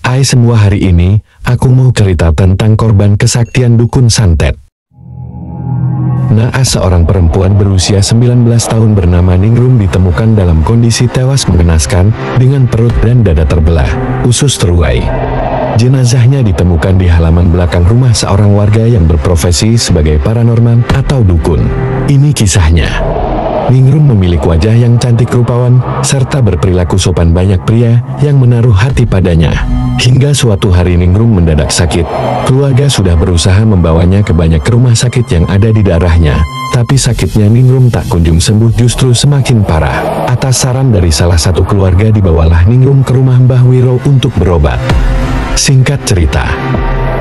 Hai semua, hari ini, aku mau cerita tentang korban kesaktian dukun santet. Naas, seorang perempuan berusia 19 tahun bernama Ningrum ditemukan dalam kondisi tewas mengenaskan, dengan perut dan dada terbelah, usus terurai. Jenazahnya ditemukan di halaman belakang rumah seorang warga yang berprofesi sebagai paranormal atau dukun. Ini kisahnya. Ningrum memiliki wajah yang cantik rupawan, serta berperilaku sopan. Banyak pria yang menaruh hati padanya. Hingga suatu hari Ningrum mendadak sakit. Keluarga sudah berusaha membawanya ke banyak rumah sakit yang ada di daerahnya. Tapi sakitnya Ningrum tak kunjung sembuh, justru semakin parah. Atas saran dari salah satu keluarga, dibawalah Ningrum ke rumah Mbah Wiro untuk berobat. Singkat cerita,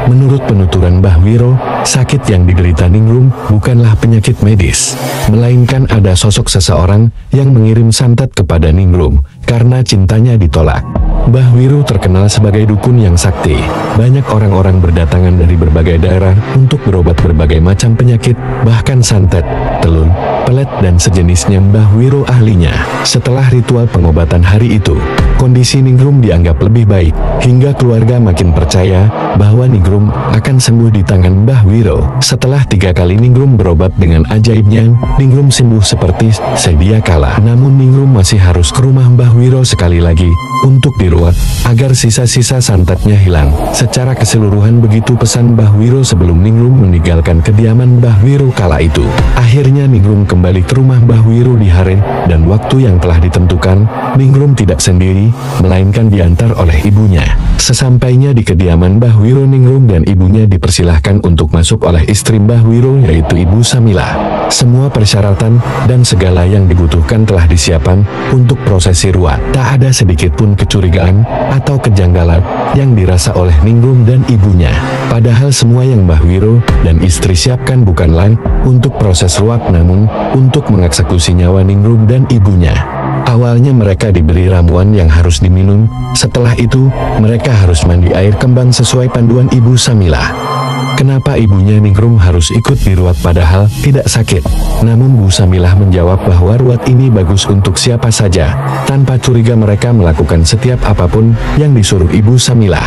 menurut penuturan Mbah Wiro, sakit yang diderita Ningrum bukanlah penyakit medis, melainkan ada sosok seseorang yang mengirim santet kepada Ningrum karena cintanya ditolak. Mbah Wiro terkenal sebagai dukun yang sakti. Banyak orang-orang berdatangan dari berbagai daerah untuk berobat berbagai macam penyakit, bahkan santet, telur, pelet dan sejenisnya. Mbah Wiro ahlinya. Setelah ritual pengobatan hari itu, kondisi Ningrum dianggap lebih baik, hingga keluarga makin percaya bahwa Ningrum akan sembuh di tangan Mbah Wiro. Setelah 3 kali Ningrum berobat dengan ajaibnya, Ningrum sembuh seperti sedia kala. Namun Ningrum masih harus ke rumah Mbah Wiro sekali lagi untuk diruat agar sisa-sisa santetnya hilang. Secara keseluruhan begitu pesan Mbah Wiro sebelum Ningrum meninggalkan kediaman Mbah Wiro kala itu. Akhirnya Ningrum kembali ke rumah Mbah Wiro di hari dan waktu yang telah ditentukan. Ningrum tidak sendiri, melainkan diantar oleh ibunya. Sesampainya di kediaman Mbah Wiro, Ningrum dan ibunya dipersilahkan untuk masuk oleh istri Mbah Wiro, yaitu Ibu Samila. Semua persyaratan dan segala yang dibutuhkan telah disiapkan untuk prosesi ruat. Tak ada sedikit pun kecurigaan atau kejanggalan yang dirasa oleh Ningrum dan ibunya. Padahal semua yang Mbah Wiro dan istri siapkan bukan lain untuk proses ruat, namun untuk mengeksekusi nyawa Ningrum dan ibunya. Awalnya mereka diberi ramuan yang harus diminum. Setelah itu, mereka harus mandi air kembang sesuai panduan Ibu Samila. Kenapa ibunya Ningrum harus ikut diruat padahal tidak sakit? Namun Bu Samilah menjawab bahwa ruat ini bagus untuk siapa saja. Tanpa curiga mereka melakukan setiap apapun yang disuruh Ibu Samilah.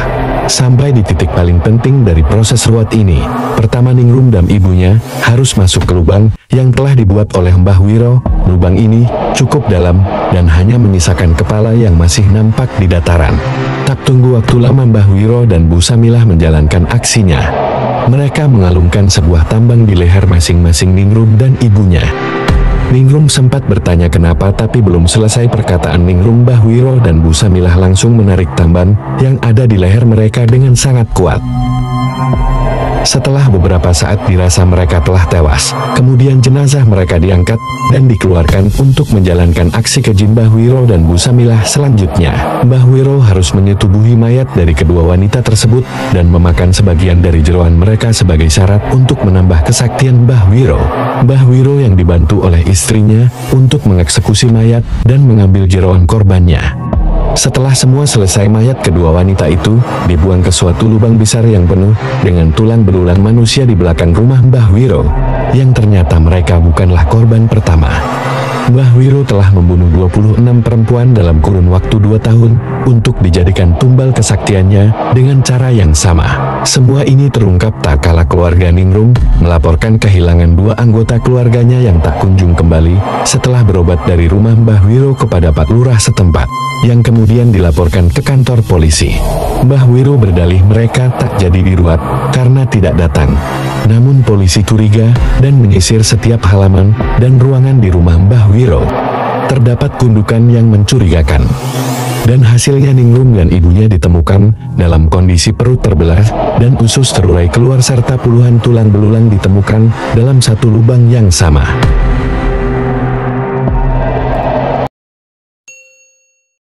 Sampai di titik paling penting dari proses ruat ini. Pertama, Ningrum dan ibunya harus masuk ke lubang yang telah dibuat oleh Mbah Wiro. Lubang ini cukup dalam dan hanya menyisakan kepala yang masih nampak di dataran. Tak tunggu waktu lama, Mbah Wiro dan Bu Samilah menjalankan aksinya. Mereka mengalungkan sebuah tambang di leher masing-masing Ningrum dan ibunya. Ningrum sempat bertanya kenapa, tapi belum selesai perkataan Ningrum, Mbah Wiro dan Bu Samilah langsung menarik tambang yang ada di leher mereka dengan sangat kuat. Setelah beberapa saat dirasa mereka telah tewas, kemudian jenazah mereka diangkat dan dikeluarkan untuk menjalankan aksi keji Mbah Wiro dan Bu Samilah selanjutnya. Mbah Wiro harus menyetubuhi mayat dari kedua wanita tersebut dan memakan sebagian dari jeroan mereka sebagai syarat untuk menambah kesaktian Mbah Wiro. Mbah Wiro yang dibantu oleh istrinya untuk mengeksekusi mayat dan mengambil jeroan korbannya. Setelah semua selesai, mayat kedua wanita itu dibuang ke suatu lubang besar yang penuh dengan tulang belulang manusia di belakang rumah Mbah Wiro, yang ternyata mereka bukanlah korban pertama. Mbah Wiro telah membunuh 26 perempuan dalam kurun waktu 2 tahun untuk dijadikan tumbal kesaktiannya dengan cara yang sama. Semua ini terungkap tak kala keluarga Ningrum melaporkan kehilangan 2 anggota keluarganya yang tak kunjung kembali setelah berobat dari rumah Mbah Wiro kepada Pak Lurah setempat, yang kemudian dilaporkan ke kantor polisi. Mbah Wiro berdalih mereka tak jadi diruat karena tidak datang. Namun polisi curiga dan menyisir setiap halaman dan ruangan di rumah Mbah Wiro. Terdapat gundukan yang mencurigakan. Dan hasilnya Ningrum dan ibunya ditemukan dalam kondisi perut terbelah dan usus terurai keluar serta puluhan tulang belulang ditemukan dalam satu lubang yang sama.